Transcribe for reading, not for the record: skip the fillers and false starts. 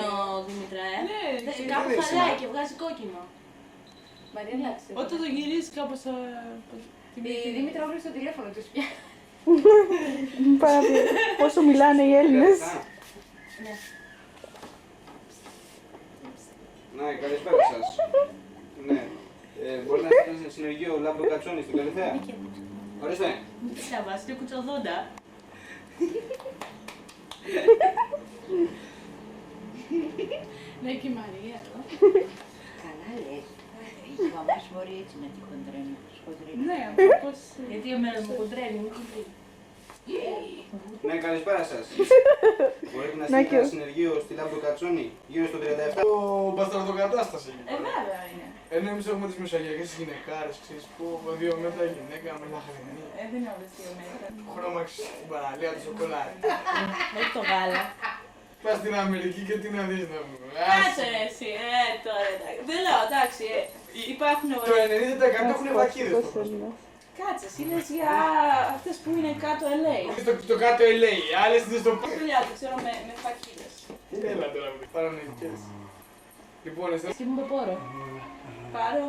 κόκκινο, Δήμητρα, Ναι, κάπου δεν χαλάει είναι. και βγάζει κόκκινο. Μαρία, αλλάξε. Όταν το γυρίσει κάπως θα... Η Δήμητρα έβρισε το τηλέφωνο του πια. Πόσο μιλάνε οι Έλληνες. Ναι. Ναι, καλησπέρα σας. Ναι. Μπορεί να φτιάξει ένα συνεργείο Λάμπρο Κατσόνη στην Καλυθέα. Ορίστε. Τι θα βάζει, το κουτσοδόντα. Ναι, και η Μαρία εδώ. Καλά λες. Η μαμά σου μπορεί έτσι να τη χοντρένει. Ναι, πώς... Γιατί εμένα μου κοντρένει, μου κοντρένει. Ναι, καλησπέρα σας. Μπορείτε να στείλετε ένα συνεργείο στη Λάμπρο Κατσόνη γύρω στο 37. Το μπασταρδοκατάσταση. Βέβαια είναι. Ενώ εμείς έχουμε τις μεσογειακές γυναικάρες, ξέρεις, που 2 μέτρα γυναίκα με λαχρινή. Δεν είναι όλες δύο μέτρα. Χρώμα στην παραλία, το σοκολάτι. Όχι το γάλα. Πας στην Αμερική και τι να δεις να πούμε. Κάτσε ρε εσύ, τώρα εντάξει. Δεν λέω, εντάξει, υπάρχουν Το 90% έχουν βακίδες. Κάτσε, εσύ λες για αυτές που είναι κάτω LA. Το κάτω LA, άλλες είναι στο πάνω. Δουλειά το ξέρω με φακίδες. Έλα τώρα, παρανοϊκές. Λοιπόν, εσύ... Εσύ μου το πόρο. Πάρω